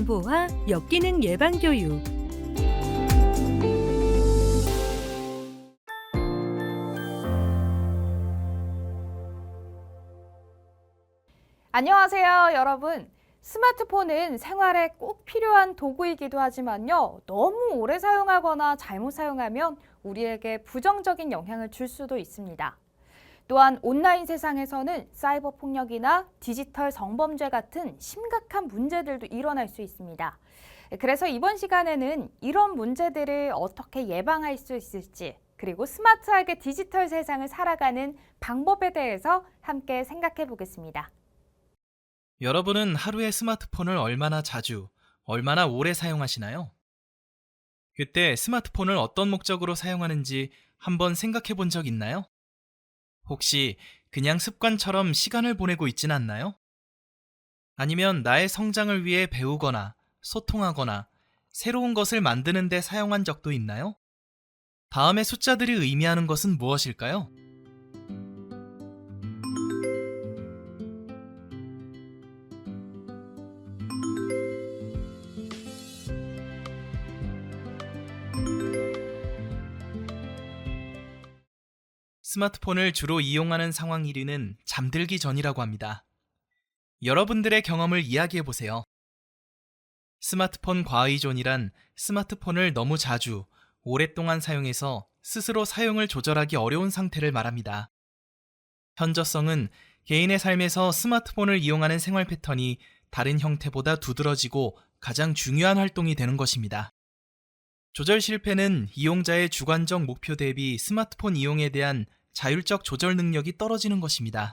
정보화 역기능 예방 교육. 안녕하세요, 여러분. 스마트폰은 생활에 꼭 필요한 도구이기도 하지만요, 너무 오래 사용하거나 잘못 사용하면 우리에게 부정적인 영향을 줄 수도 있습니다. 또한 온라인 세상에서는 사이버 폭력이나 디지털 성범죄 같은 심각한 문제들도 일어날 수 있습니다. 그래서 이번 시간에는 이런 문제들을 어떻게 예방할 수 있을지, 그리고 스마트하게 디지털 세상을 살아가는 방법에 대해서 함께 생각해 보겠습니다. 여러분은 하루에 스마트폰을 얼마나 자주, 얼마나 오래 사용하시나요? 그때 스마트폰을 어떤 목적으로 사용하는지 한번 생각해 본 적 있나요? 혹시 그냥 습관처럼 시간을 보내고 있진 않나요? 아니면 나의 성장을 위해 배우거나 소통하거나 새로운 것을 만드는 데 사용한 적도 있나요? 다음의 숫자들이 의미하는 것은 무엇일까요? 스마트폰을 주로 이용하는 상황 1위는 잠들기 전이라고 합니다. 여러분들의 경험을 이야기해 보세요. 스마트폰 과의존이란 스마트폰을 너무 자주, 오랫동안 사용해서 스스로 사용을 조절하기 어려운 상태를 말합니다. 현저성은 개인의 삶에서 스마트폰을 이용하는 생활 패턴이 다른 형태보다 두드러지고 가장 중요한 활동이 되는 것입니다. 조절 실패는 이용자의 주관적 목표 대비 스마트폰 이용에 대한 자율적 조절 능력이 떨어지는 것입니다.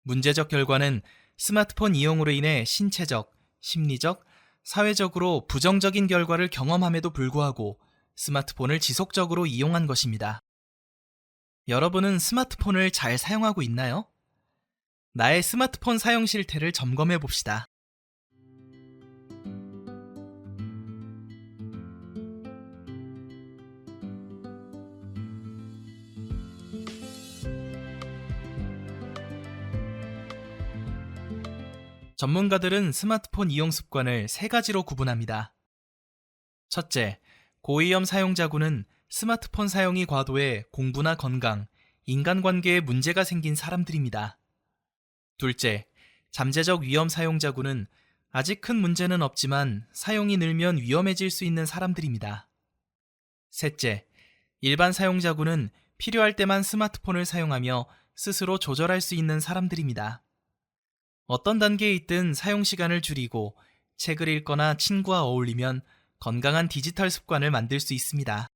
문제적 결과는 스마트폰 이용으로 인해 신체적, 심리적, 사회적으로 부정적인 결과를 경험함에도 불구하고 스마트폰을 지속적으로 이용한 것입니다. 여러분은 스마트폰을 잘 사용하고 있나요? 나의 스마트폰 사용 실태를 점검해 봅시다. 전문가들은 스마트폰 이용 습관을 세 가지로 구분합니다. 첫째, 고위험 사용자군은 스마트폰 사용이 과도해 공부나 건강, 인간관계에 문제가 생긴 사람들입니다. 둘째, 잠재적 위험 사용자군은 아직 큰 문제는 없지만 사용이 늘면 위험해질 수 있는 사람들입니다. 셋째, 일반 사용자군은 필요할 때만 스마트폰을 사용하며 스스로 조절할 수 있는 사람들입니다. 어떤 단계에 있든 사용 시간을 줄이고 책을 읽거나 친구와 어울리면 건강한 디지털 습관을 만들 수 있습니다.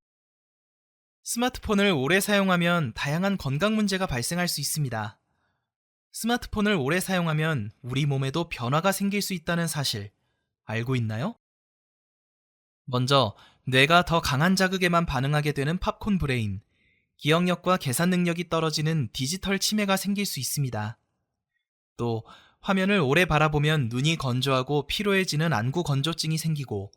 스마트폰을 오래 사용하면 다양한 건강 문제가 발생할 수 있습니다. 스마트폰을 오래 사용하면 우리 몸에도 변화가 생길 수 있다는 사실 알고 있나요? 먼저 뇌가 더 강한 자극에만 반응하게 되는 팝콘 브레인, 기억력과 계산 능력이 떨어지는 디지털 치매가 생길 수 있습니다. 또 화면을 오래 바라보면 눈이 건조하고 피로해지는 안구 건조증이 생기고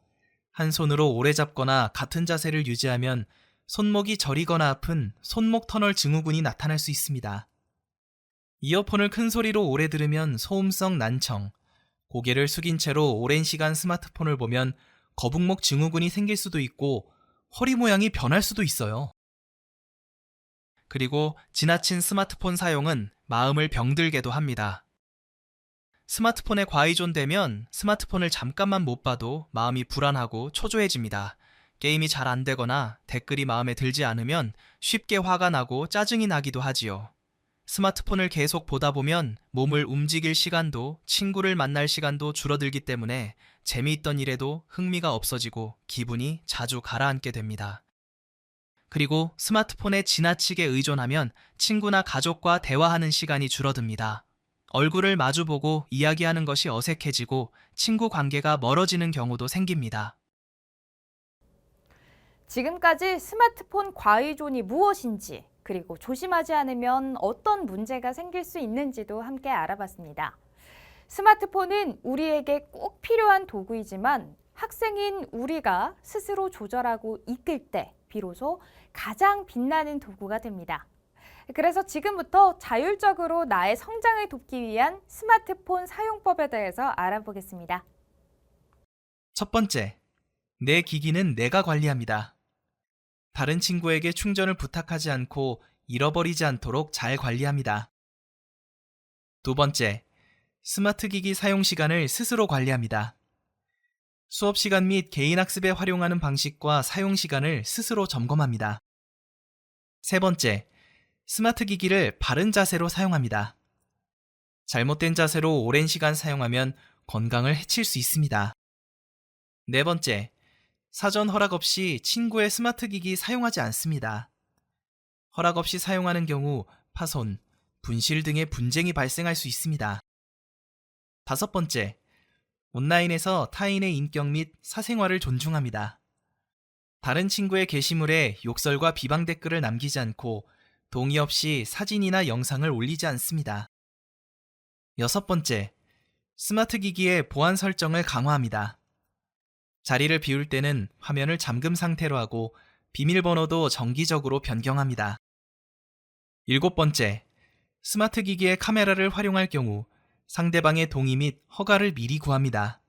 한 손으로 오래 잡거나 같은 자세를 유지하면 손목이 저리거나 아픈 손목 터널 증후군이 나타날 수 있습니다. 이어폰을 큰 소리로 오래 들으면 소음성 난청, 고개를 숙인 채로 오랜 시간 스마트폰을 보면 거북목 증후군이 생길 수도 있고 허리 모양이 변할 수도 있어요. 그리고 지나친 스마트폰 사용은 마음을 병들게도 합니다. 스마트폰에 과의존되면 스마트폰을 잠깐만 못 봐도 마음이 불안하고 초조해집니다. 게임이 잘 안 되거나 댓글이 마음에 들지 않으면 쉽게 화가 나고 짜증이 나기도 하지요. 스마트폰을 계속 보다 보면 몸을 움직일 시간도 친구를 만날 시간도 줄어들기 때문에 재미있던 일에도 흥미가 없어지고 기분이 자주 가라앉게 됩니다. 그리고 스마트폰에 지나치게 의존하면 친구나 가족과 대화하는 시간이 줄어듭니다. 얼굴을 마주보고 이야기하는 것이 어색해지고 친구 관계가 멀어지는 경우도 생깁니다. 지금까지 스마트폰 과의존이 무엇인지, 그리고 조심하지 않으면 어떤 문제가 생길 수 있는지도 함께 알아봤습니다. 스마트폰은 우리에게 꼭 필요한 도구이지만 학생인 우리가 스스로 조절하고 이끌 때 비로소 가장 빛나는 도구가 됩니다. 그래서 지금부터 자율적으로 나의 성장을 돕기 위한 스마트폰 사용법에 대해서 알아보겠습니다. 첫 번째, 내 기기는 내가 관리합니다. 다른 친구에게 충전을 부탁하지 않고 잃어버리지 않도록 잘 관리합니다. 두 번째, 스마트 기기 사용 시간을 스스로 관리합니다. 수업 시간 및 개인 학습에 활용하는 방식과 사용 시간을 스스로 점검합니다. 세 번째, 스마트 기기를 바른 자세로 사용합니다. 잘못된 자세로 오랜 시간 사용하면 건강을 해칠 수 있습니다. 네 번째, 사전 허락 없이 친구의 스마트 기기 사용하지 않습니다. 허락 없이 사용하는 경우 파손, 분실 등의 분쟁이 발생할 수 있습니다. 다섯 번째, 온라인에서 타인의 인격 및 사생활을 존중합니다. 다른 친구의 게시물에 욕설과 비방 댓글을 남기지 않고 동의 없이 사진이나 영상을 올리지 않습니다. 여섯 번째, 스마트 기기의 보안 설정을 강화합니다. 자리를 비울 때는 화면을 잠금 상태로 하고 비밀번호도 정기적으로 변경합니다. 일곱 번째, 스마트 기기의 카메라를 활용할 경우 상대방의 동의 및 허가를 미리 구합니다.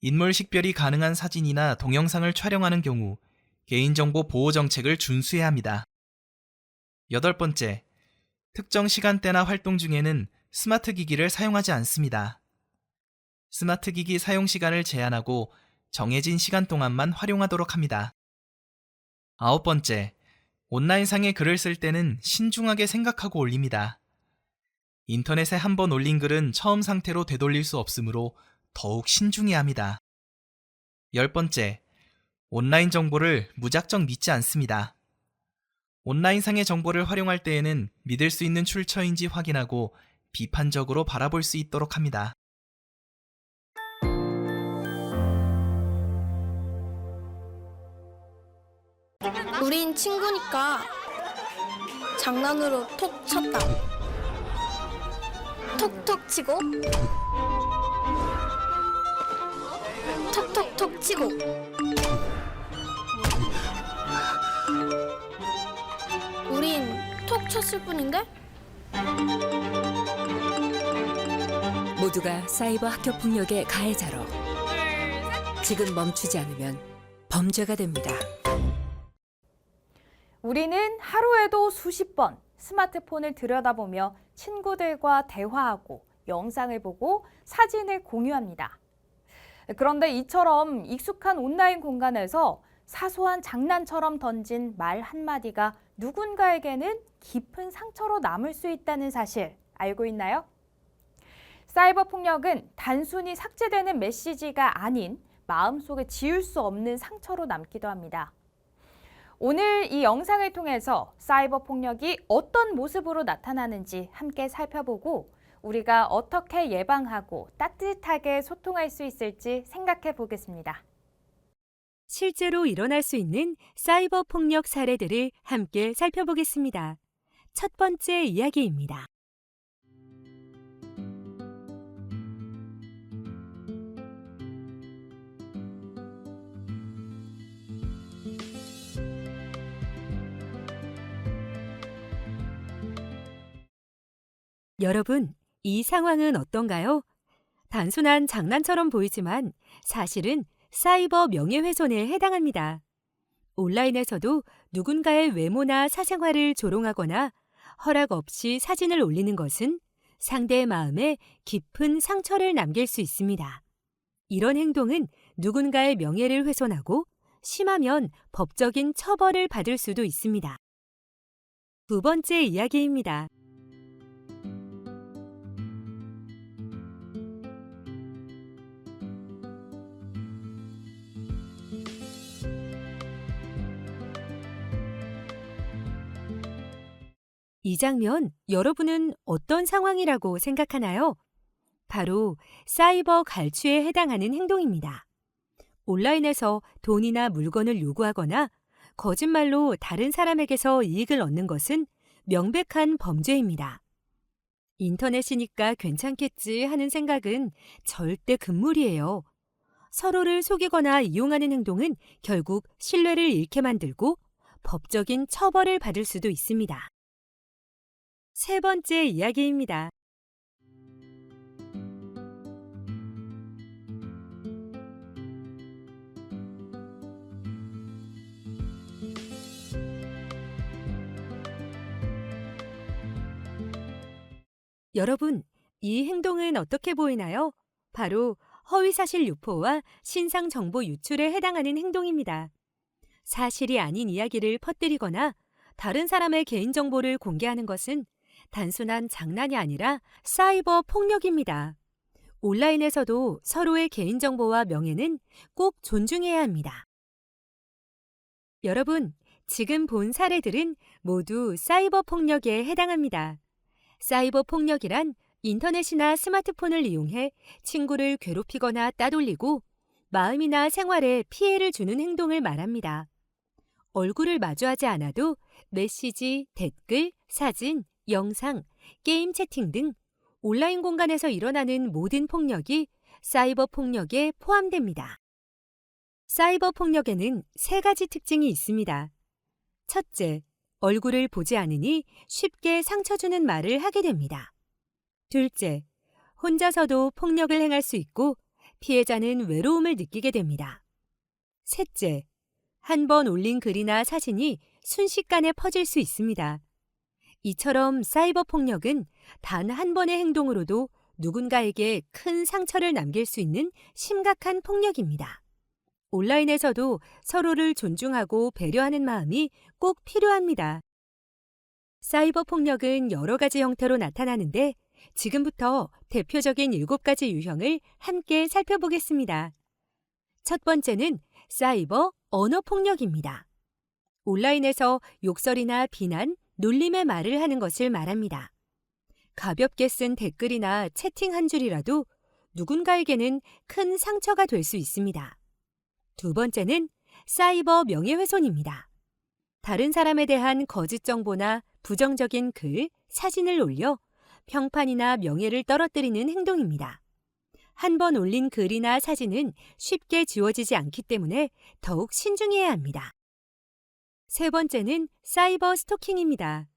인물 식별이 가능한 사진이나 동영상을 촬영하는 경우 개인정보 보호 정책을 준수해야 합니다. 여덟 번째, 특정 시간대나 활동 중에는 스마트 기기를 사용하지 않습니다. 스마트 기기 사용 시간을 제한하고 정해진 시간 동안만 활용하도록 합니다. 아홉 번째, 온라인상에 글을 쓸 때는 신중하게 생각하고 올립니다. 인터넷에 한번 올린 글은 처음 상태로 되돌릴 수 없으므로 더욱 신중해야 합니다. 열 번째, 온라인 정보를 무작정 믿지 않습니다. 온라인상의 정보를 활용할 때에는 믿을 수 있는 출처인지 확인하고 비판적으로 바라볼 수 있도록 합니다. 우린 친구니까 장난으로 톡 쳤다. 톡톡 치고 톡톡톡 치고 우린 톡 쳤을 뿐인데? 모두가 사이버 학교 폭력의 가해자로 지금 멈추지 않으면 범죄가 됩니다. 우리는 하루에도 수십 번 스마트폰을 들여다보며 친구들과 대화하고 영상을 보고 사진을 공유합니다. 그런데 이처럼 익숙한 온라인 공간에서 사소한 장난처럼 던진 말 한마디가 누군가에게는 깊은 상처로 남을 수 있다는 사실 알고 있나요? 사이버 폭력은 단순히 삭제되는 메시지가 아닌 마음속에 지울 수 없는 상처로 남기도 합니다. 오늘 이 영상을 통해서 사이버 폭력이 어떤 모습으로 나타나는지 함께 살펴보고 우리가 어떻게 예방하고 따뜻하게 소통할 수 있을지 생각해 보겠습니다. 실제로 일어날 수 있는 사이버 폭력 사례들을 함께 살펴보겠습니다. 첫 번째 이야기입니다. 여러분, 이 상황은 어떤가요? 단순한 장난처럼 보이지만 사실은 사이버 명예훼손에 해당합니다. 온라인에서도 누군가의 외모나 사생활을 조롱하거나 허락 없이 사진을 올리는 것은 상대의 마음에 깊은 상처를 남길 수 있습니다. 이런 행동은 누군가의 명예를 훼손하고 심하면 법적인 처벌을 받을 수도 있습니다. 두 번째 이야기입니다. 이 장면, 여러분은 어떤 상황이라고 생각하나요? 바로 사이버 갈취에 해당하는 행동입니다. 온라인에서 돈이나 물건을 요구하거나 거짓말로 다른 사람에게서 이익을 얻는 것은 명백한 범죄입니다. 인터넷이니까 괜찮겠지 하는 생각은 절대 금물이에요. 서로를 속이거나 이용하는 행동은 결국 신뢰를 잃게 만들고 법적인 처벌을 받을 수도 있습니다. 세 번째 이야기입니다. 여러분, 이 행동은 어떻게 보이나요? 바로 허위사실 유포와 신상 정보 유출에 해당하는 행동입니다. 사실이 아닌 이야기를 퍼뜨리거나 다른 사람의 개인정보를 공개하는 것은 단순한 장난이 아니라 사이버 폭력입니다. 온라인에서도 서로의 개인정보와 명예는 꼭 존중해야 합니다. 여러분, 지금 본 사례들은 모두 사이버 폭력에 해당합니다. 사이버 폭력이란 인터넷이나 스마트폰을 이용해 친구를 괴롭히거나 따돌리고 마음이나 생활에 피해를 주는 행동을 말합니다. 얼굴을 마주하지 않아도 메시지, 댓글, 사진, 영상, 게임 채팅 등 온라인 공간에서 일어나는 모든 폭력이 사이버 폭력에 포함됩니다. 사이버 폭력에는 3가지 특징이 있습니다. 첫째, 얼굴을 보지 않으니 쉽게 상처 주는 말을 하게 됩니다. 둘째, 혼자서도 폭력을 행할 수 있고 피해자는 외로움을 느끼게 됩니다. 셋째, 한 번 올린 글이나 사진이 순식간에 퍼질 수 있습니다. 이처럼 사이버 폭력은 단 한 번의 행동으로도 누군가에게 큰 상처를 남길 수 있는 심각한 폭력입니다. 온라인에서도 서로를 존중하고 배려하는 마음이 꼭 필요합니다. 사이버 폭력은 여러 가지 형태로 나타나는데 지금부터 대표적인 7가지 유형을 함께 살펴보겠습니다. 첫 번째는 사이버 언어 폭력입니다. 온라인에서 욕설이나 비난, 놀림의 말을 하는 것을 말합니다. 가볍게 쓴 댓글이나 채팅 한 줄이라도 누군가에게는 큰 상처가 될 수 있습니다. 두 번째는 사이버 명예훼손입니다. 다른 사람에 대한 거짓 정보나 부정적인 글, 사진을 올려 평판이나 명예를 떨어뜨리는 행동입니다. 한 번 올린 글이나 사진은 쉽게 지워지지 않기 때문에 더욱 신중해야 합니다. 세 번째는 사이버 스토킹입니다.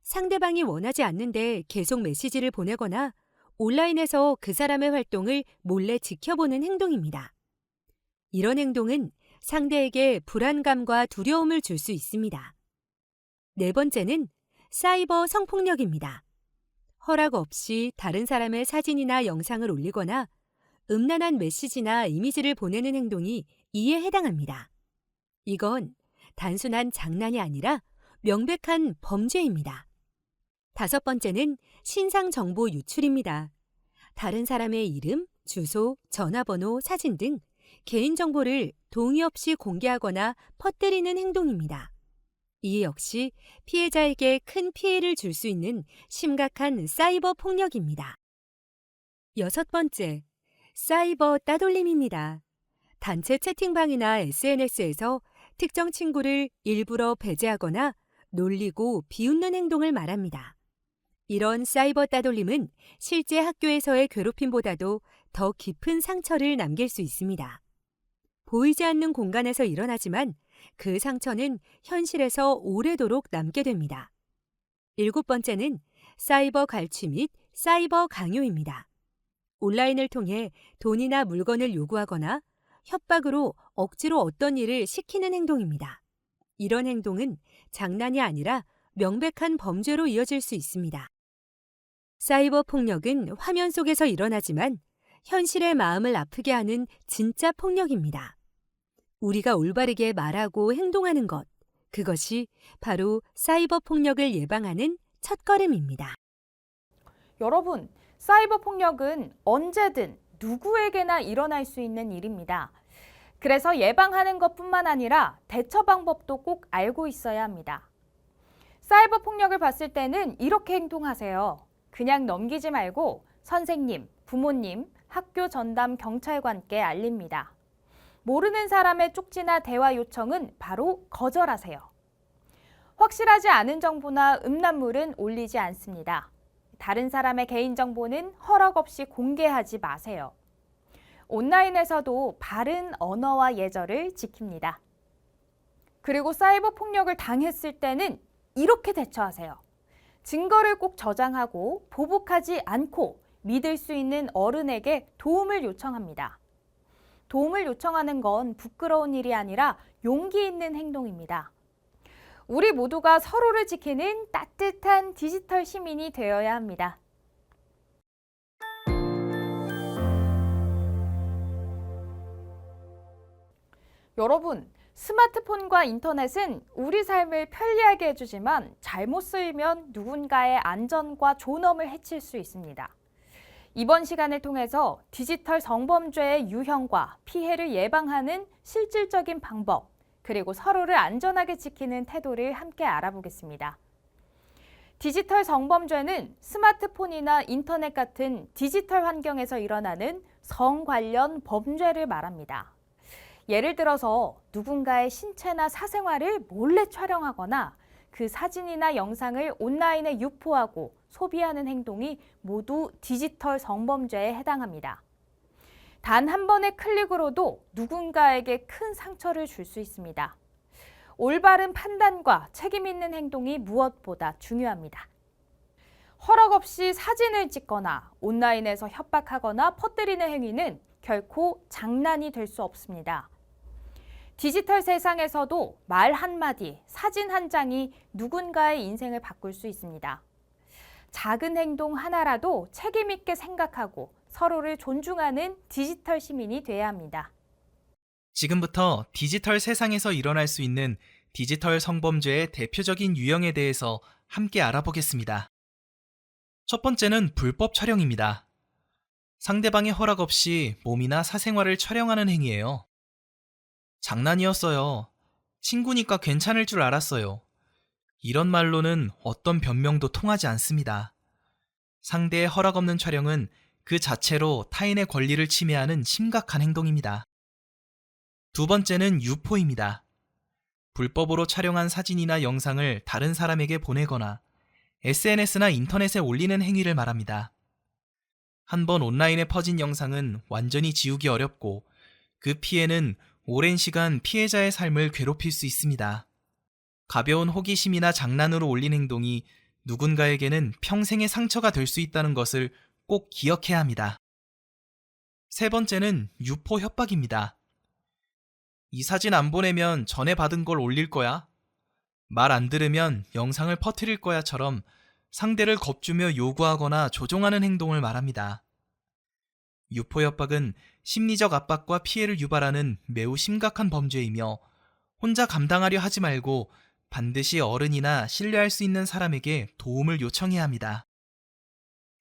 상대방이 원하지 않는데 계속 메시지를 보내거나 온라인에서 그 사람의 활동을 몰래 지켜보는 행동입니다. 이런 행동은 상대에게 불안감과 두려움을 줄 수 있습니다. 네 번째는 사이버 성폭력입니다. 허락 없이 다른 사람의 사진이나 영상을 올리거나 음란한 메시지나 이미지를 보내는 행동이 이에 해당합니다. 이건 단순한 장난이 아니라 명백한 범죄입니다. 다섯 번째는 신상 정보 유출입니다. 다른 사람의 이름, 주소, 전화번호, 사진 등 개인정보를 동의 없이 공개하거나 퍼뜨리는 행동입니다. 이 역시 피해자에게 큰 피해를 줄 수 있는 심각한 사이버 폭력입니다. 여섯 번째, 사이버 따돌림입니다. 단체 채팅방이나 SNS에서 특정 친구를 일부러 배제하거나 놀리고 비웃는 행동을 말합니다. 이런 사이버 따돌림은 실제 학교에서의 괴롭힘보다도 더 깊은 상처를 남길 수 있습니다. 보이지 않는 공간에서 일어나지만 그 상처는 현실에서 오래도록 남게 됩니다. 일곱 번째는 사이버 갈취 및 사이버 강요입니다. 온라인을 통해 돈이나 물건을 요구하거나 협박으로 억지로 어떤 일을 시키는 행동입니다. 이런 행동은 장난이 아니라 명백한 범죄로 이어질 수 있습니다. 사이버 폭력은 화면 속에서 일어나지만 현실의 마음을 아프게 하는 진짜 폭력입니다. 우리가 올바르게 말하고 행동하는 것, 그것이 바로 사이버 폭력을 예방하는 첫걸음입니다. 여러분, 사이버 폭력은 언제든 누구에게나 일어날 수 있는 일입니다. 그래서 예방하는 것뿐만 아니라 대처 방법도 꼭 알고 있어야 합니다. 사이버 폭력을 봤을 때는 이렇게 행동하세요. 그냥 넘기지 말고 선생님, 부모님, 학교 전담 경찰관께 알립니다. 모르는 사람의 쪽지나 대화 요청은 바로 거절하세요. 확실하지 않은 정보나 음란물은 올리지 않습니다. 다른 사람의 개인정보는 허락 없이 공개하지 마세요. 온라인에서도 바른 언어와 예절을 지킵니다. 그리고 사이버 폭력을 당했을 때는 이렇게 대처하세요. 증거를 꼭 저장하고 보복하지 않고 믿을 수 있는 어른에게 도움을 요청합니다. 도움을 요청하는 건 부끄러운 일이 아니라 용기 있는 행동입니다. 우리 모두가 서로를 지키는 따뜻한 디지털 시민이 되어야 합니다. 여러분, 스마트폰과 인터넷은 우리 삶을 편리하게 해주지만 잘못 쓰이면 누군가의 안전과 존엄을 해칠 수 있습니다. 이번 시간을 통해서 디지털 성범죄의 유형과 피해를 예방하는 실질적인 방법, 그리고 서로를 안전하게 지키는 태도를 함께 알아보겠습니다. 디지털 성범죄는 스마트폰이나 인터넷 같은 디지털 환경에서 일어나는 성 관련 범죄를 말합니다. 예를 들어서 누군가의 신체나 사생활을 몰래 촬영하거나 그 사진이나 영상을 온라인에 유포하고 소비하는 행동이 모두 디지털 성범죄에 해당합니다. 단 한 번의 클릭으로도 누군가에게 큰 상처를 줄 수 있습니다. 올바른 판단과 책임 있는 행동이 무엇보다 중요합니다. 허락 없이 사진을 찍거나 온라인에서 협박하거나 퍼뜨리는 행위는 결코 장난이 될 수 없습니다. 디지털 세상에서도 말 한마디, 사진 한 장이 누군가의 인생을 바꿀 수 있습니다. 작은 행동 하나라도 책임 있게 생각하고 서로를 존중하는 디지털 시민이 돼야 합니다. 지금부터 디지털 세상에서 일어날 수 있는 디지털 성범죄의 대표적인 유형에 대해서 함께 알아보겠습니다. 첫 번째는 불법 촬영입니다. 상대방의 허락 없이 몸이나 사생활을 촬영하는 행위예요. 장난이었어요. 친구니까 괜찮을 줄 알았어요. 이런 말로는 어떤 변명도 통하지 않습니다. 상대의 허락 없는 촬영은 그 자체로 타인의 권리를 침해하는 심각한 행동입니다. 두 번째는 유포입니다. 불법으로 촬영한 사진이나 영상을 다른 사람에게 보내거나 SNS나 인터넷에 올리는 행위를 말합니다. 한번 온라인에 퍼진 영상은 완전히 지우기 어렵고 그 피해는 오랜 시간 피해자의 삶을 괴롭힐 수 있습니다. 가벼운 호기심이나 장난으로 올린 행동이 누군가에게는 평생의 상처가 될 수 있다는 것을 꼭 기억해야 합니다. 세 번째는 유포 협박입니다. 이 사진 안 보내면 전에 받은 걸 올릴 거야. 말 안 들으면 영상을 퍼뜨릴 거야처럼 상대를 겁주며 요구하거나 조종하는 행동을 말합니다. 유포 협박은 심리적 압박과 피해를 유발하는 매우 심각한 범죄이며 혼자 감당하려 하지 말고 반드시 어른이나 신뢰할 수 있는 사람에게 도움을 요청해야 합니다.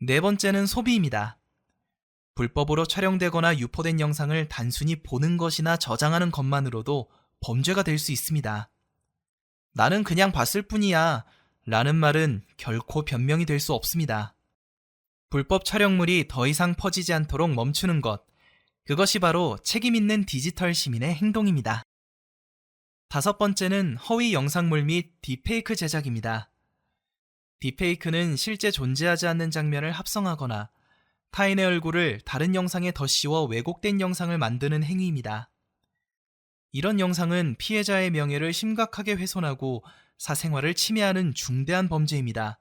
네 번째는 소비입니다. 불법으로 촬영되거나 유포된 영상을 단순히 보는 것이나 저장하는 것만으로도 범죄가 될 수 있습니다. 나는 그냥 봤을 뿐이야 라는 말은 결코 변명이 될 수 없습니다. 불법 촬영물이 더 이상 퍼지지 않도록 멈추는 것, 그것이 바로 책임 있는 디지털 시민의 행동입니다. 다섯 번째는 허위 영상물 및 딥페이크 제작입니다. 딥페이크는 실제 존재하지 않는 장면을 합성하거나 타인의 얼굴을 다른 영상에 덧씌워 왜곡된 영상을 만드는 행위입니다. 이런 영상은 피해자의 명예를 심각하게 훼손하고 사생활을 침해하는 중대한 범죄입니다.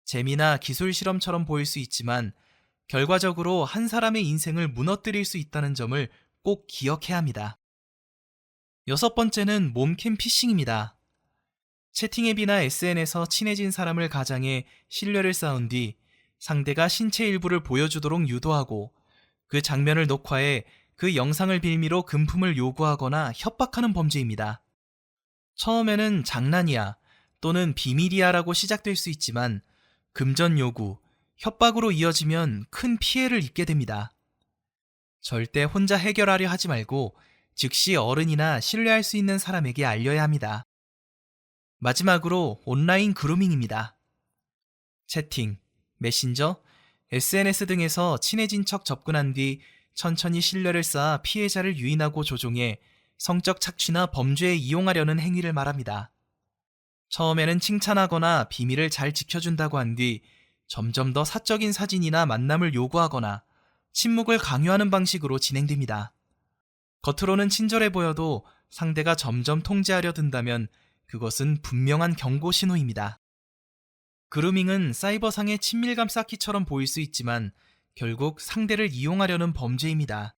재미나 기술 실험처럼 보일 수 있지만 결과적으로 한 사람의 인생을 무너뜨릴 수 있다는 점을 꼭 기억해야 합니다. 여섯 번째는 몸캠 피싱입니다. 채팅앱이나 SNS에서 친해진 사람을 가장해 신뢰를 쌓은 뒤 상대가 신체 일부를 보여주도록 유도하고 그 장면을 녹화해 그 영상을 빌미로 금품을 요구하거나 협박하는 범죄입니다. 처음에는 장난이야 또는 비밀이야 라고 시작될 수 있지만 금전 요구, 협박으로 이어지면 큰 피해를 입게 됩니다. 절대 혼자 해결하려 하지 말고 즉시 어른이나 신뢰할 수 있는 사람에게 알려야 합니다. 마지막으로 온라인 그루밍입니다. 채팅, 메신저, SNS 등에서 친해진 척 접근한 뒤 천천히 신뢰를 쌓아 피해자를 유인하고 조종해 성적 착취나 범죄에 이용하려는 행위를 말합니다. 처음에는 칭찬하거나 비밀을 잘 지켜준다고 한 뒤 점점 더 사적인 사진이나 만남을 요구하거나 침묵을 강요하는 방식으로 진행됩니다. 겉으로는 친절해 보여도 상대가 점점 통제하려 든다면 그것은 분명한 경고 신호입니다. 그루밍은 사이버상의 친밀감 쌓기처럼 보일 수 있지만 결국 상대를 이용하려는 범죄입니다.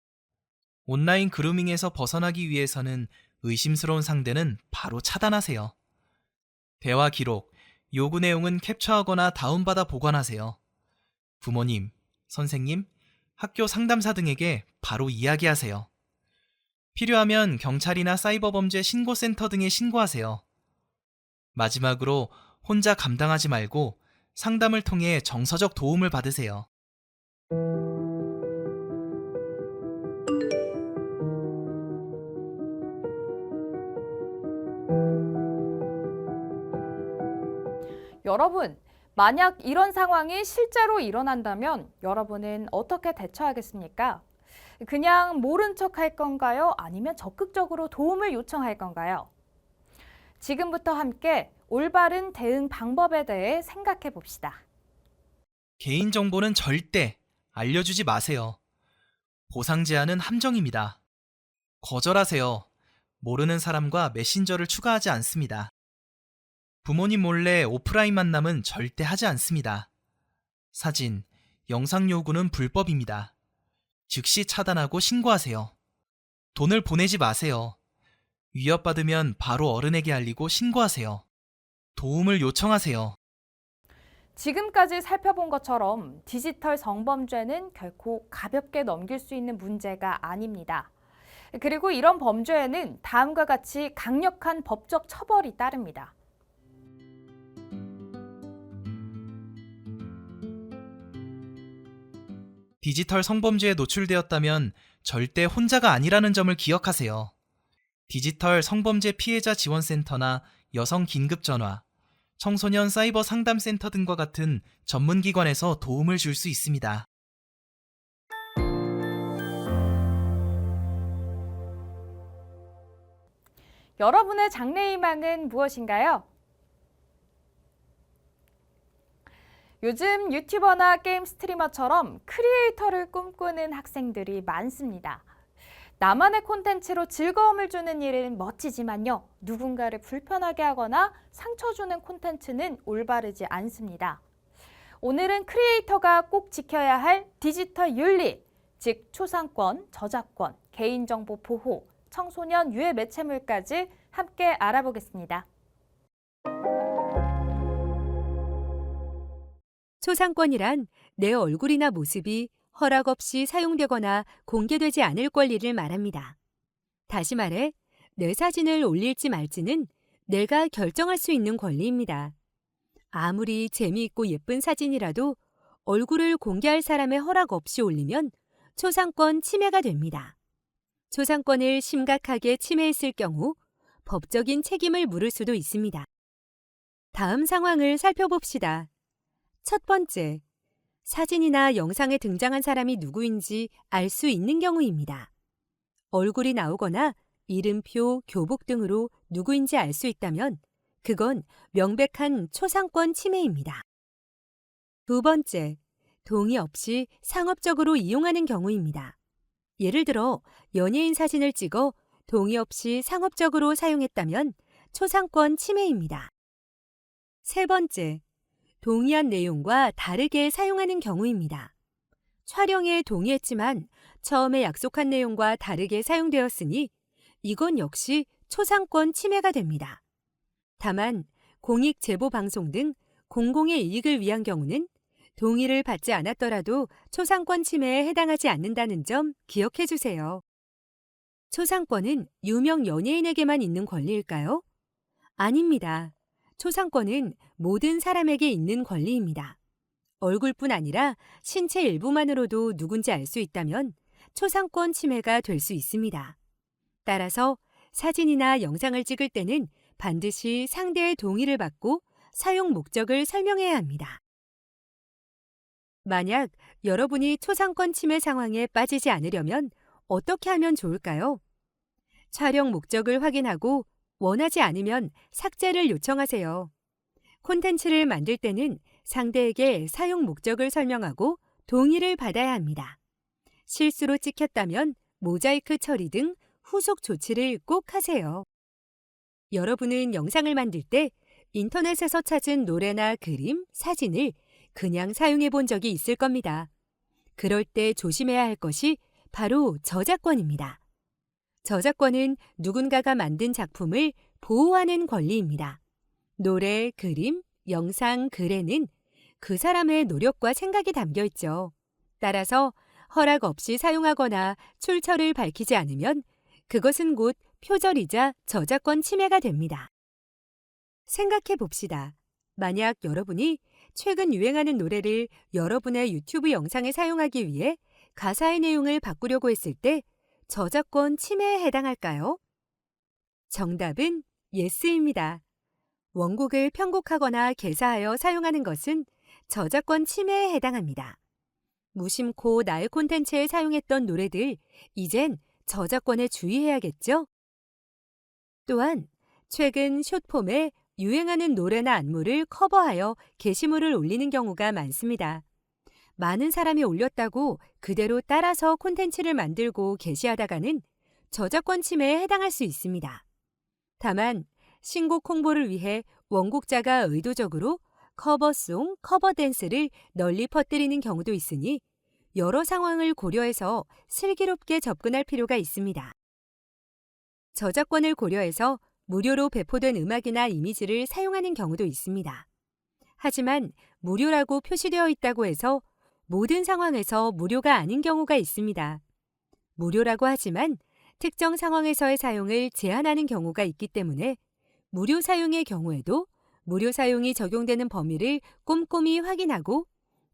온라인 그루밍에서 벗어나기 위해서는 의심스러운 상대는 바로 차단하세요. 대화 기록, 요구 내용은 캡처하거나 다운받아 보관하세요. 부모님, 선생님, 학교 상담사 등에게 바로 이야기하세요. 필요하면 경찰이나 사이버범죄 신고센터 등에 신고하세요. 마지막으로 혼자 감당하지 말고 상담을 통해 정서적 도움을 받으세요. 여러분, 만약 이런 상황이 실제로 일어난다면 여러분은 어떻게 대처하겠습니까? 그냥 모른 척 할 건가요? 아니면 적극적으로 도움을 요청할 건가요? 지금부터 함께 올바른 대응 방법에 대해 생각해 봅시다. 개인정보는 절대 알려주지 마세요. 보상 제한은 함정입니다. 거절하세요. 모르는 사람과 메신저를 추가하지 않습니다. 부모님 몰래 오프라인 만남은 절대 하지 않습니다. 사진, 영상 요구는 불법입니다. 즉시 차단하고 신고하세요. 돈을 보내지 마세요. 위협받으면 바로 어른에게 알리고 신고하세요. 도움을 요청하세요. 지금까지 살펴본 것처럼 디지털 성범죄는 결코 가볍게 넘길 수 있는 문제가 아닙니다. 그리고 이런 범죄에는 다음과 같이 강력한 법적 처벌이 따릅니다. 디지털 성범죄에 노출되었다면 절대 혼자가 아니라는 점을 기억하세요. 디지털 성범죄 피해자 지원센터나 여성 긴급전화, 청소년 사이버 상담센터 등과 같은 전문기관에서 도움을 줄 수 있습니다. 여러분의 장래희망은 무엇인가요? 요즘 유튜버나 게임 스트리머처럼 크리에이터를 꿈꾸는 학생들이 많습니다. 나만의 콘텐츠로 즐거움을 주는 일은 멋지지만요. 누군가를 불편하게 하거나 상처 주는 콘텐츠는 올바르지 않습니다. 오늘은 크리에이터가 꼭 지켜야 할 디지털 윤리, 즉 초상권, 저작권, 개인정보 보호, 청소년 유해 매체물까지 함께 알아보겠습니다. 초상권이란 내 얼굴이나 모습이 허락 없이 사용되거나 공개되지 않을 권리를 말합니다. 다시 말해, 내 사진을 올릴지 말지는 내가 결정할 수 있는 권리입니다. 아무리 재미있고 예쁜 사진이라도 얼굴을 공개할 사람의 허락 없이 올리면 초상권 침해가 됩니다. 초상권을 심각하게 침해했을 경우 법적인 책임을 물을 수도 있습니다. 다음 상황을 살펴봅시다. 첫 번째, 사진이나 영상에 등장한 사람이 누구인지 알 수 있는 경우입니다. 얼굴이 나오거나 이름표, 교복 등으로 누구인지 알 수 있다면 그건 명백한 초상권 침해입니다. 두 번째, 동의 없이 상업적으로 이용하는 경우입니다. 예를 들어 연예인 사진을 찍어 동의 없이 상업적으로 사용했다면 초상권 침해입니다. 세 번째, 동의한 내용과 다르게 사용하는 경우입니다. 촬영에 동의했지만 처음에 약속한 내용과 다르게 사용되었으니 이건 역시 초상권 침해가 됩니다. 다만 공익 제보 방송 등 공공의 이익을 위한 경우는 동의를 받지 않았더라도 초상권 침해에 해당하지 않는다는 점 기억해 주세요. 초상권은 유명 연예인에게만 있는 권리일까요? 아닙니다. 초상권은 모든 사람에게 있는 권리입니다. 얼굴뿐 아니라 신체 일부만으로도 누군지 알 수 있다면 초상권 침해가 될 수 있습니다. 따라서 사진이나 영상을 찍을 때는 반드시 상대의 동의를 받고 사용 목적을 설명해야 합니다. 만약 여러분이 초상권 침해 상황에 빠지지 않으려면 어떻게 하면 좋을까요? 촬영 목적을 확인하고 원하지 않으면 삭제를 요청하세요. 콘텐츠를 만들 때는 상대에게 사용 목적을 설명하고 동의를 받아야 합니다. 실수로 찍혔다면 모자이크 처리 등 후속 조치를 꼭 하세요. 여러분은 영상을 만들 때 인터넷에서 찾은 노래나 그림, 사진을 그냥 사용해 본 적이 있을 겁니다. 그럴 때 조심해야 할 것이 바로 저작권입니다. 저작권은 누군가가 만든 작품을 보호하는 권리입니다. 노래, 그림, 영상, 글에는 그 사람의 노력과 생각이 담겨 있죠. 따라서 허락 없이 사용하거나 출처를 밝히지 않으면 그것은 곧 표절이자 저작권 침해가 됩니다. 생각해 봅시다. 만약 여러분이 최근 유행하는 노래를 여러분의 유튜브 영상에 사용하기 위해 가사의 내용을 바꾸려고 했을 때 저작권 침해에 해당할까요? 정답은 예스입니다. 원곡을 편곡하거나 개사하여 사용하는 것은 저작권 침해에 해당합니다. 무심코 나의 콘텐츠에 사용했던 노래들, 이젠 저작권에 주의해야겠죠? 또한 최근 숏폼에 유행하는 노래나 안무를 커버하여 게시물을 올리는 경우가 많습니다. 많은 사람이 올렸다고 그대로 따라서 콘텐츠를 만들고 게시하다가는 저작권 침해에 해당할 수 있습니다. 다만 신곡 홍보를 위해 원곡자가 의도적으로 커버송, 커버댄스를 널리 퍼뜨리는 경우도 있으니 여러 상황을 고려해서 슬기롭게 접근할 필요가 있습니다. 저작권을 고려해서 무료로 배포된 음악이나 이미지를 사용하는 경우도 있습니다. 하지만 무료라고 표시되어 있다고 해서 모든 상황에서 무료가 아닌 경우가 있습니다. 무료라고 하지만 특정 상황에서의 사용을 제한하는 경우가 있기 때문에 무료 사용의 경우에도 무료 사용이 적용되는 범위를 꼼꼼히 확인하고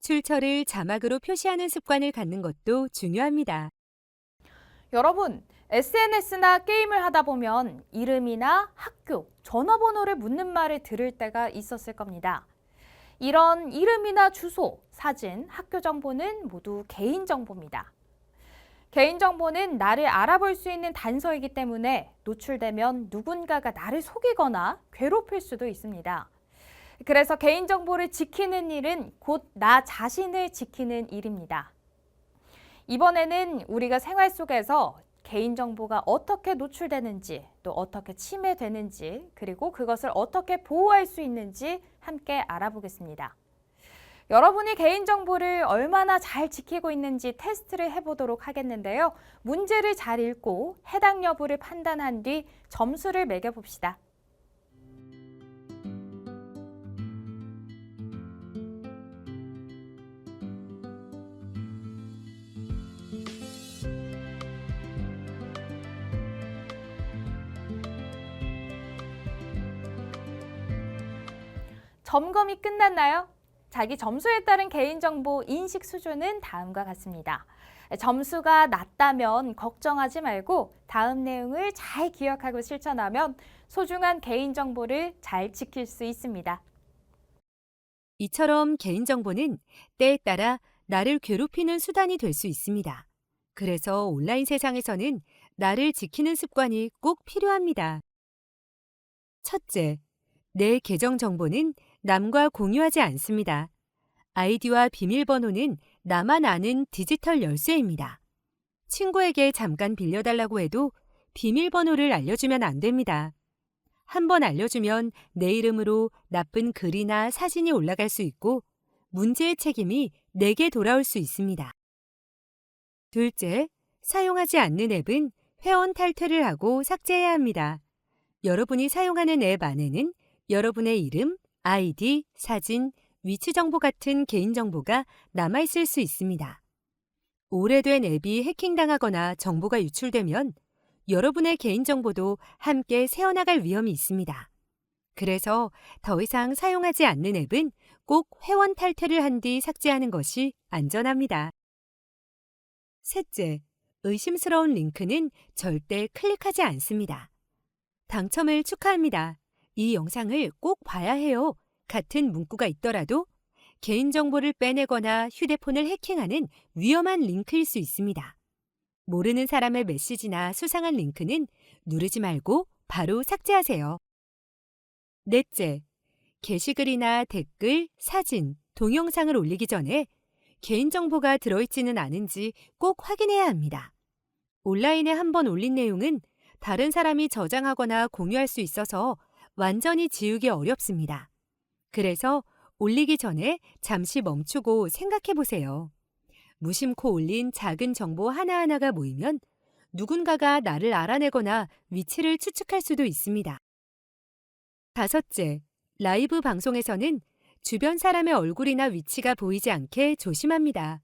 출처를 자막으로 표시하는 습관을 갖는 것도 중요합니다. 여러분, SNS나 게임을 하다 보면 이름이나 학교, 전화번호를 묻는 말을 들을 때가 있었을 겁니다. 이런 이름이나 주소, 사진, 학교 정보는 모두 개인정보입니다. 개인정보는 나를 알아볼 수 있는 단서이기 때문에 노출되면 누군가가 나를 속이거나 괴롭힐 수도 있습니다. 그래서 개인정보를 지키는 일은 곧 나 자신을 지키는 일입니다. 이번에는 우리가 생활 속에서 개인정보가 어떻게 노출되는지, 또 어떻게 침해되는지, 그리고 그것을 어떻게 보호할 수 있는지 함께 알아보겠습니다. 여러분이 개인정보를 얼마나 잘 지키고 있는지 테스트를 해보도록 하겠는데요. 문제를 잘 읽고 해당 여부를 판단한 뒤 점수를 매겨봅시다. 점검이 끝났나요? 자기 점수에 따른 개인정보 인식 수준은 다음과 같습니다. 점수가 낮다면 걱정하지 말고 다음 내용을 잘 기억하고 실천하면 소중한 개인정보를 잘 지킬 수 있습니다. 이처럼 개인정보는 때에 따라 나를 괴롭히는 수단이 될 수 있습니다. 그래서 온라인 세상에서는 나를 지키는 습관이 꼭 필요합니다. 첫째, 내 계정 정보는 남과 공유하지 않습니다. 아이디와 비밀번호는 나만 아는 디지털 열쇠입니다. 친구에게 잠깐 빌려달라고 해도 비밀번호를 알려주면 안 됩니다. 한번 알려주면 내 이름으로 나쁜 글이나 사진이 올라갈 수 있고 문제의 책임이 내게 돌아올 수 있습니다. 둘째, 사용하지 않는 앱은 회원 탈퇴를 하고 삭제해야 합니다. 여러분이 사용하는 앱 안에는 여러분의 이름, 아이디, 사진, 위치 정보 같은 개인정보가 남아있을 수 있습니다. 오래된 앱이 해킹당하거나 정보가 유출되면 여러분의 개인정보도 함께 새어나갈 위험이 있습니다. 그래서 더 이상 사용하지 않는 앱은 꼭 회원 탈퇴를 한 뒤 삭제하는 것이 안전합니다. 셋째, 의심스러운 링크는 절대 클릭하지 않습니다. 당첨을 축하합니다. 이 영상을 꼭 봐야 해요. 같은 문구가 있더라도 개인정보를 빼내거나 휴대폰을 해킹하는 위험한 링크일 수 있습니다. 모르는 사람의 메시지나 수상한 링크는 누르지 말고 바로 삭제하세요. 넷째, 게시글이나 댓글, 사진, 동영상을 올리기 전에 개인정보가 들어있지는 않은지 꼭 확인해야 합니다. 온라인에 한번 올린 내용은 다른 사람이 저장하거나 공유할 수 있어서 완전히 지우기 어렵습니다. 그래서 올리기 전에 잠시 멈추고 생각해 보세요. 무심코 올린 작은 정보 하나하나가 모이면 누군가가 나를 알아내거나 위치를 추측할 수도 있습니다. 다섯째, 라이브 방송에서는 주변 사람의 얼굴이나 위치가 보이지 않게 조심합니다.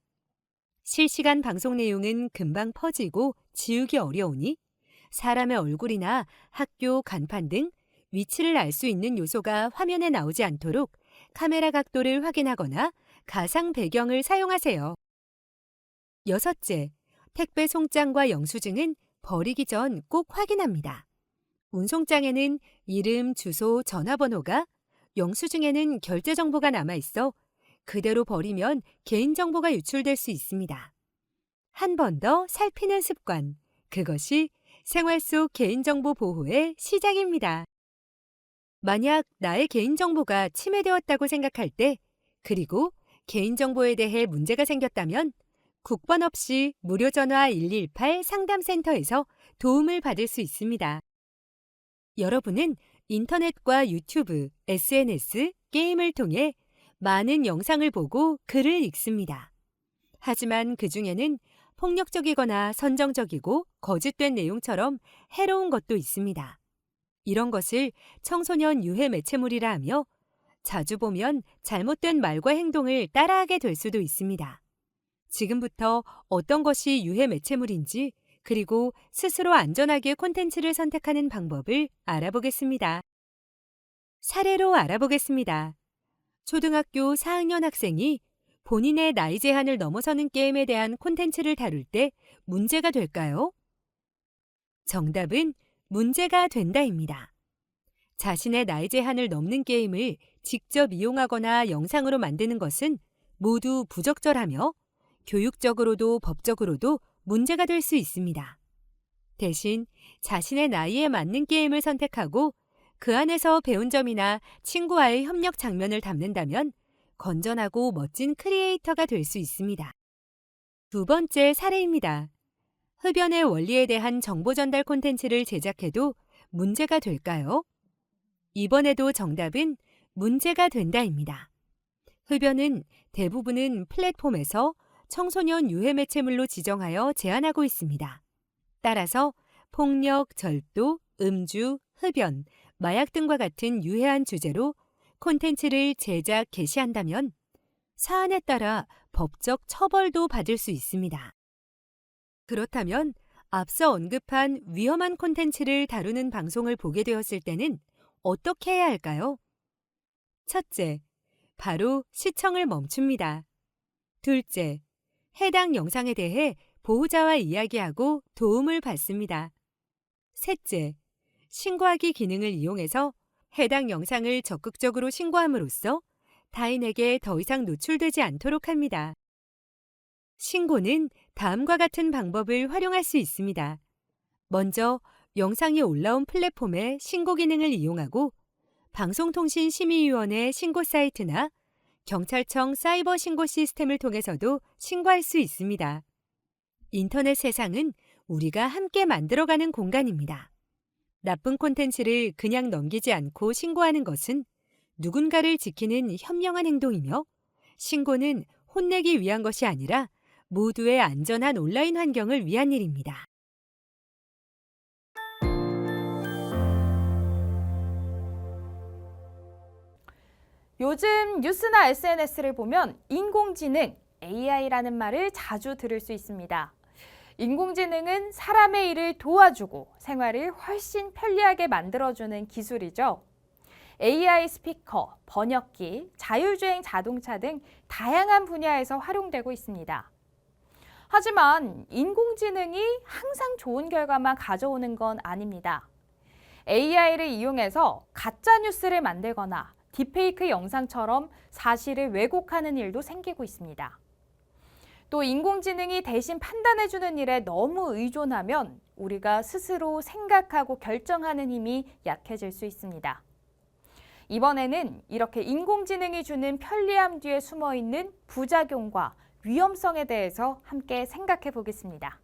실시간 방송 내용은 금방 퍼지고 지우기 어려우니 사람의 얼굴이나 학교 간판 등 위치를 알 수 있는 요소가 화면에 나오지 않도록 카메라 각도를 확인하거나 가상 배경을 사용하세요. 여섯째, 택배 송장과 영수증은 버리기 전 꼭 확인합니다. 운송장에는 이름, 주소, 전화번호가, 영수증에는 결제 정보가 남아있어 그대로 버리면 개인정보가 유출될 수 있습니다. 한 번 더 살피는 습관, 그것이 생활 속 개인정보 보호의 시작입니다. 만약 나의 개인정보가 침해되었다고 생각할 때, 그리고 개인정보에 대해 문제가 생겼다면 국번 없이 무료 전화 118 상담센터에서 도움을 받을 수 있습니다. 여러분은 인터넷과 유튜브, SNS, 게임을 통해 많은 영상을 보고 글을 읽습니다. 하지만 그 중에는 폭력적이거나 선정적이고 거짓된 내용처럼 해로운 것도 있습니다. 이런 것을 청소년 유해 매체물이라 하며 자주 보면 잘못된 말과 행동을 따라하게 될 수도 있습니다. 지금부터 어떤 것이 유해 매체물인지, 그리고 스스로 안전하게 콘텐츠를 선택하는 방법을 알아보겠습니다. 사례로 알아보겠습니다. 초등학교 4학년 학생이 본인의 나이 제한을 넘어서는 게임에 대한 콘텐츠를 다룰 때 문제가 될까요? 정답은 문제가 된다입니다. 자신의 나이 제한을 넘는 게임을 직접 이용하거나 영상으로 만드는 것은 모두 부적절하며 교육적으로도 법적으로도 문제가 될 수 있습니다. 대신 자신의 나이에 맞는 게임을 선택하고 그 안에서 배운 점이나 친구와의 협력 장면을 담는다면 건전하고 멋진 크리에이터가 될 수 있습니다. 두 번째 사례입니다. 흡연의 원리에 대한 정보 전달 콘텐츠를 제작해도 문제가 될까요? 이번에도 정답은 문제가 된다입니다. 흡연은 대부분은 플랫폼에서 청소년 유해 매체물로 지정하여 제한하고 있습니다. 따라서 폭력, 절도, 음주, 흡연, 마약 등과 같은 유해한 주제로 콘텐츠를 제작, 게시한다면 사안에 따라 법적 처벌도 받을 수 있습니다. 그렇다면 앞서 언급한 위험한 콘텐츠를 다루는 방송을 보게 되었을 때는 어떻게 해야 할까요? 첫째, 바로 시청을 멈춥니다. 둘째, 해당 영상에 대해 보호자와 이야기하고 도움을 받습니다. 셋째, 신고하기 기능을 이용해서 해당 영상을 적극적으로 신고함으로써 타인에게 더 이상 노출되지 않도록 합니다. 신고는 다음과 같은 방법을 활용할 수 있습니다. 먼저 영상이 올라온 플랫폼의 신고 기능을 이용하고 방송통신심의위원회 신고 사이트나 경찰청 사이버 신고 시스템을 통해서도 신고할 수 있습니다. 인터넷 세상은 우리가 함께 만들어가는 공간입니다. 나쁜 콘텐츠를 그냥 넘기지 않고 신고하는 것은 누군가를 지키는 현명한 행동이며, 신고는 혼내기 위한 것이 아니라 모두의 안전한 온라인 환경을 위한 일입니다. 요즘 뉴스나 SNS를 보면 인공지능, AI라는 말을 자주 들을 수 있습니다. 인공지능은 사람의 일을 도와주고 생활을 훨씬 편리하게 만들어주는 기술이죠. AI 스피커, 번역기, 자율주행 자동차 등 다양한 분야에서 활용되고 있습니다. 하지만 인공지능이 항상 좋은 결과만 가져오는 건 아닙니다. AI를 이용해서 가짜 뉴스를 만들거나 딥페이크 영상처럼 사실을 왜곡하는 일도 생기고 있습니다. 또 인공지능이 대신 판단해주는 일에 너무 의존하면 우리가 스스로 생각하고 결정하는 힘이 약해질 수 있습니다. 이번에는 이렇게 인공지능이 주는 편리함 뒤에 숨어있는 부작용과 위험성에 대해서 함께 생각해 보겠습니다.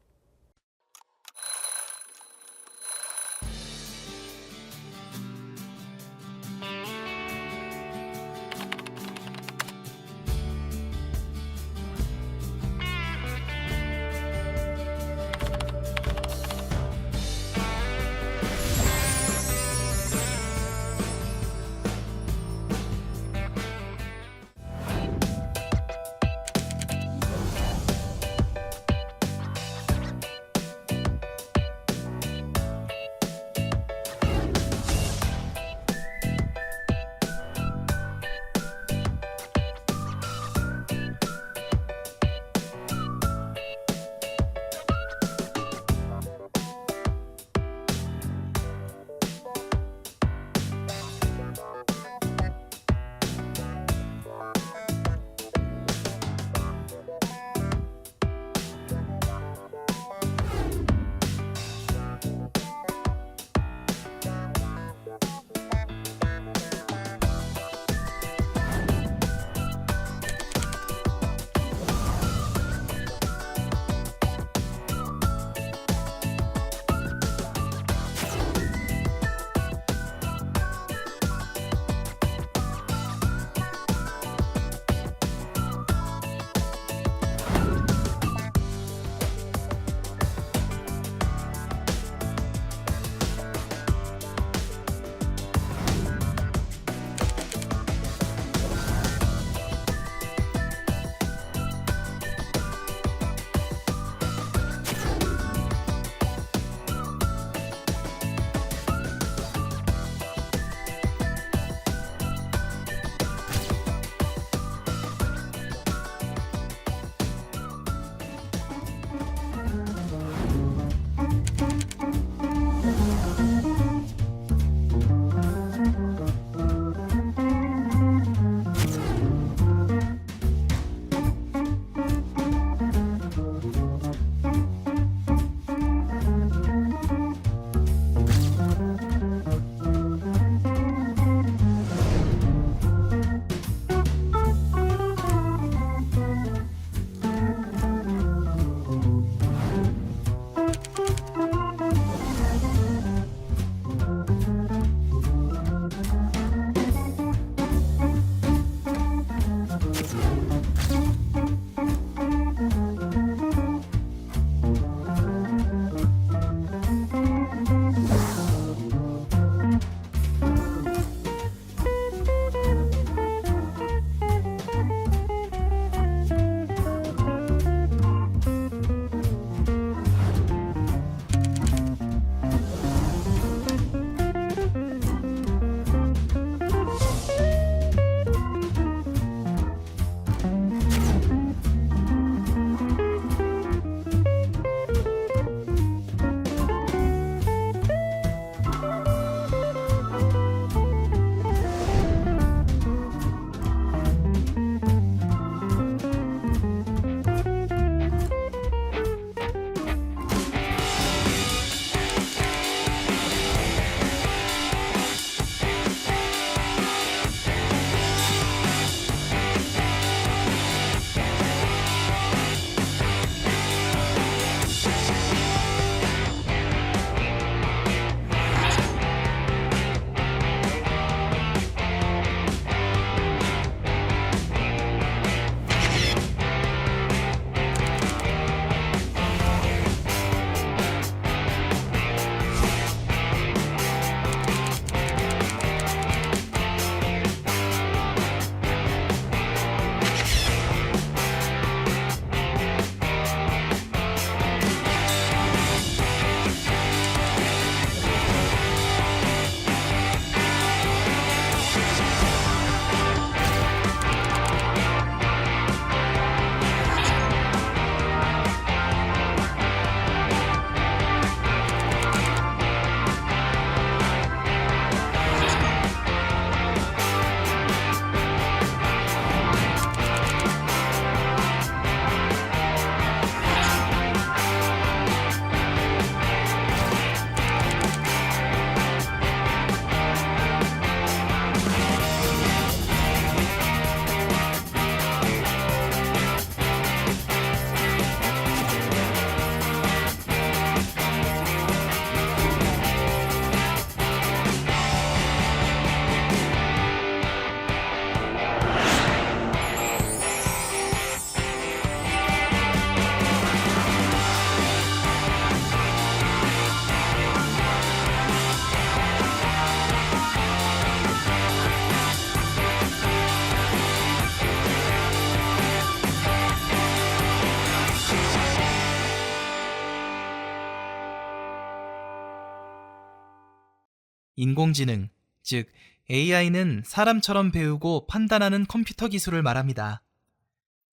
인공지능, 즉 AI는 사람처럼 배우고 판단하는 컴퓨터 기술을 말합니다.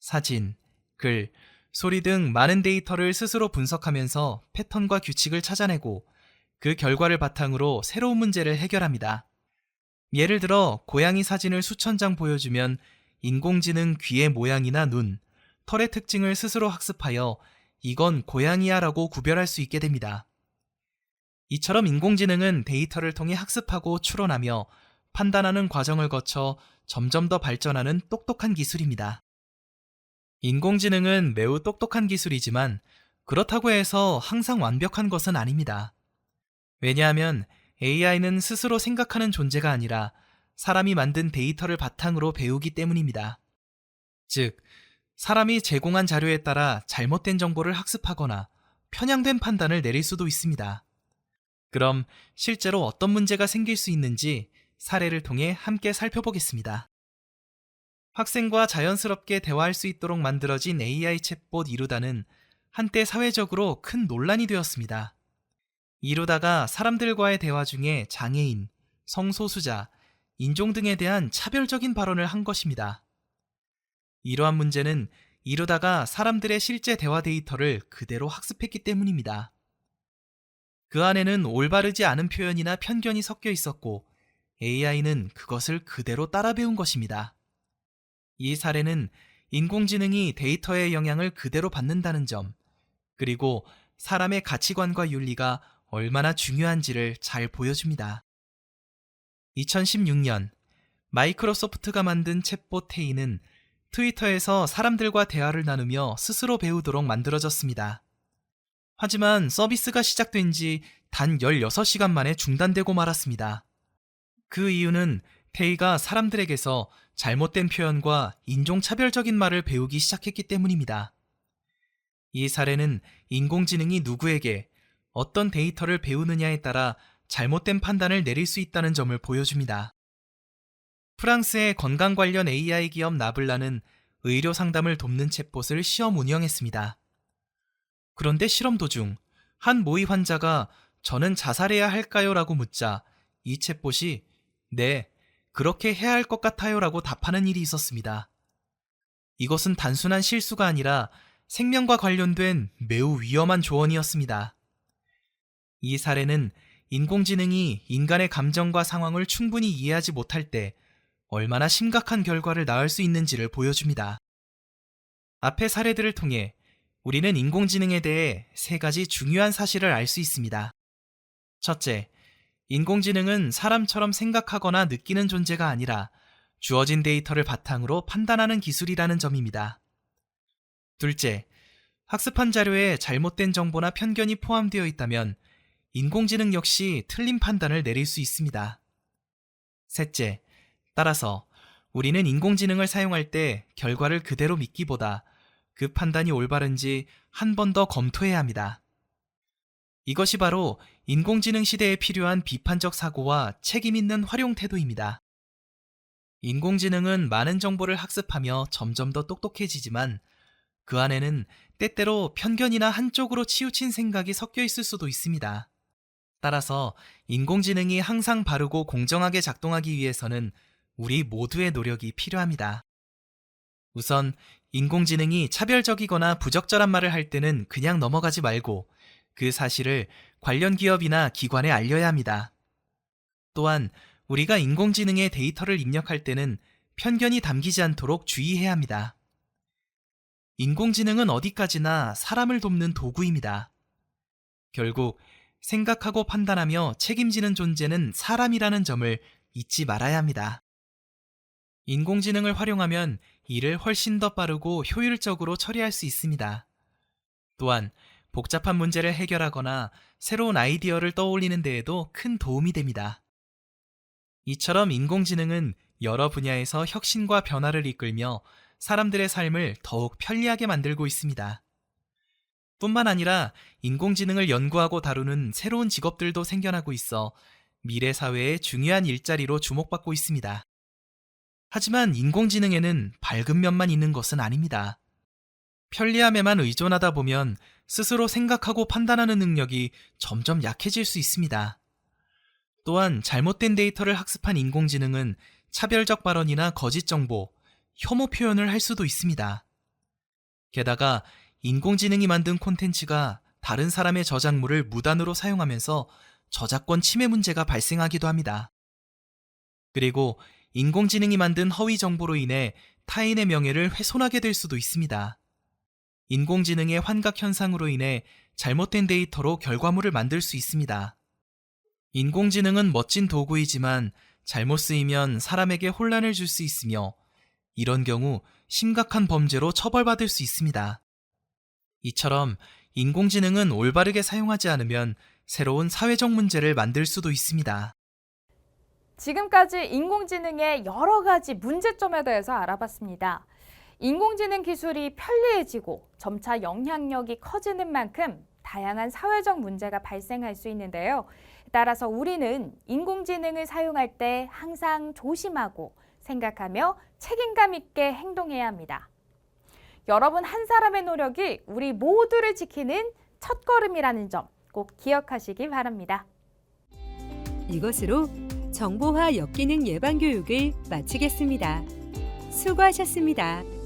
사진, 글, 소리 등 많은 데이터를 스스로 분석하면서 패턴과 규칙을 찾아내고 그 결과를 바탕으로 새로운 문제를 해결합니다. 예를 들어 고양이 사진을 수천 장 보여주면 인공지능 귀의 모양이나 눈, 털의 특징을 스스로 학습하여 이건 고양이야 라고 구별할 수 있게 됩니다. 이처럼 인공지능은 데이터를 통해 학습하고 추론하며 판단하는 과정을 거쳐 점점 더 발전하는 똑똑한 기술입니다. 인공지능은 매우 똑똑한 기술이지만 그렇다고 해서 항상 완벽한 것은 아닙니다. 왜냐하면 AI는 스스로 생각하는 존재가 아니라 사람이 만든 데이터를 바탕으로 배우기 때문입니다. 즉, 사람이 제공한 자료에 따라 잘못된 정보를 학습하거나 편향된 판단을 내릴 수도 있습니다. 그럼 실제로 어떤 문제가 생길 수 있는지 사례를 통해 함께 살펴보겠습니다. 학생과 자연스럽게 대화할 수 있도록 만들어진 AI 챗봇 이루다는 한때 사회적으로 큰 논란이 되었습니다. 이루다가 사람들과의 대화 중에 장애인, 성소수자, 인종 등에 대한 차별적인 발언을 한 것입니다. 이러한 문제는 이루다가 사람들의 실제 대화 데이터를 그대로 학습했기 때문입니다. 그 안에는 올바르지 않은 표현이나 편견이 섞여 있었고 AI는 그것을 그대로 따라 배운 것입니다. 이 사례는 인공지능이 데이터의 영향을 그대로 받는다는 점, 그리고 사람의 가치관과 윤리가 얼마나 중요한지를 잘 보여줍니다. 2016년 마이크로소프트가 만든 챗봇 테이는 트위터에서 사람들과 대화를 나누며 스스로 배우도록 만들어졌습니다. 하지만 서비스가 시작된 지 단 16시간 만에 중단되고 말았습니다. 그 이유는 테이가 사람들에게서 잘못된 표현과 인종차별적인 말을 배우기 시작했기 때문입니다. 이 사례는 인공지능이 누구에게 어떤 데이터를 배우느냐에 따라 잘못된 판단을 내릴 수 있다는 점을 보여줍니다. 프랑스의 건강 관련 AI 기업 나블라는 의료 상담을 돕는 챗봇을 시험 운영했습니다. 그런데 실험 도중 한 모의 환자가 저는 자살해야 할까요? 라고 묻자 이 챗봇이 네, 그렇게 해야 할 것 같아요 라고 답하는 일이 있었습니다. 이것은 단순한 실수가 아니라 생명과 관련된 매우 위험한 조언이었습니다. 이 사례는 인공지능이 인간의 감정과 상황을 충분히 이해하지 못할 때 얼마나 심각한 결과를 낳을 수 있는지를 보여줍니다. 앞의 사례들을 통해 우리는 인공지능에 대해 3가지 중요한 사실을 알 수 있습니다. 첫째, 인공지능은 사람처럼 생각하거나 느끼는 존재가 아니라 주어진 데이터를 바탕으로 판단하는 기술이라는 점입니다. 둘째, 학습한 자료에 잘못된 정보나 편견이 포함되어 있다면 인공지능 역시 틀린 판단을 내릴 수 있습니다. 셋째, 따라서 우리는 인공지능을 사용할 때 결과를 그대로 믿기보다 그 판단이 올바른지 한 번 더 검토해야 합니다. 이것이 바로 인공지능 시대에 필요한 비판적 사고와 책임 있는 활용 태도입니다. 인공지능은 많은 정보를 학습하며 점점 더 똑똑해지지만 그 안에는 때때로 편견이나 한쪽으로 치우친 생각이 섞여 있을 수도 있습니다. 따라서 인공지능이 항상 바르고 공정하게 작동하기 위해서는 우리 모두의 노력이 필요합니다. 우선 인공지능이 차별적이거나 부적절한 말을 할 때는 그냥 넘어가지 말고 그 사실을 관련 기업이나 기관에 알려야 합니다. 또한 우리가 인공지능의 데이터를 입력할 때는 편견이 담기지 않도록 주의해야 합니다. 인공지능은 어디까지나 사람을 돕는 도구입니다. 결국 생각하고 판단하며 책임지는 존재는 사람이라는 점을 잊지 말아야 합니다. 인공지능을 활용하면 일을 훨씬 더 빠르고 효율적으로 처리할 수 있습니다. 또한 복잡한 문제를 해결하거나 새로운 아이디어를 떠올리는 데에도 큰 도움이 됩니다. 이처럼 인공지능은 여러 분야에서 혁신과 변화를 이끌며 사람들의 삶을 더욱 편리하게 만들고 있습니다. 뿐만 아니라 인공지능을 연구하고 다루는 새로운 직업들도 생겨나고 있어 미래 사회의 중요한 일자리로 주목받고 있습니다. 하지만 인공지능에는 밝은 면만 있는 것은 아닙니다. 편리함에만 의존하다 보면 스스로 생각하고 판단하는 능력이 점점 약해질 수 있습니다. 또한 잘못된 데이터를 학습한 인공지능은 차별적 발언이나 거짓 정보, 혐오 표현을 할 수도 있습니다. 게다가 인공지능이 만든 콘텐츠가 다른 사람의 저작물을 무단으로 사용하면서 저작권 침해 문제가 발생하기도 합니다. 그리고 인공지능이 만든 허위 정보로 인해 타인의 명예를 훼손하게 될 수도 있습니다. 인공지능의 환각 현상으로 인해 잘못된 데이터로 결과물을 만들 수 있습니다. 인공지능은 멋진 도구이지만 잘못 쓰이면 사람에게 혼란을 줄 수 있으며 이런 경우 심각한 범죄로 처벌받을 수 있습니다. 이처럼 인공지능은 올바르게 사용하지 않으면 새로운 사회적 문제를 만들 수도 있습니다. 지금까지 인공지능의 여러 가지 문제점에 대해서 알아봤습니다. 인공지능 기술이 편리해지고 점차 영향력이 커지는 만큼 다양한 사회적 문제가 발생할 수 있는데요. 따라서 우리는 인공지능을 사용할 때 항상 조심하고 생각하며 책임감 있게 행동해야 합니다. 여러분 한 사람의 노력이 우리 모두를 지키는 첫걸음이라는 점 꼭 기억하시기 바랍니다. 이것으로 정보화 역기능 예방 교육을 마치겠습니다. 수고하셨습니다.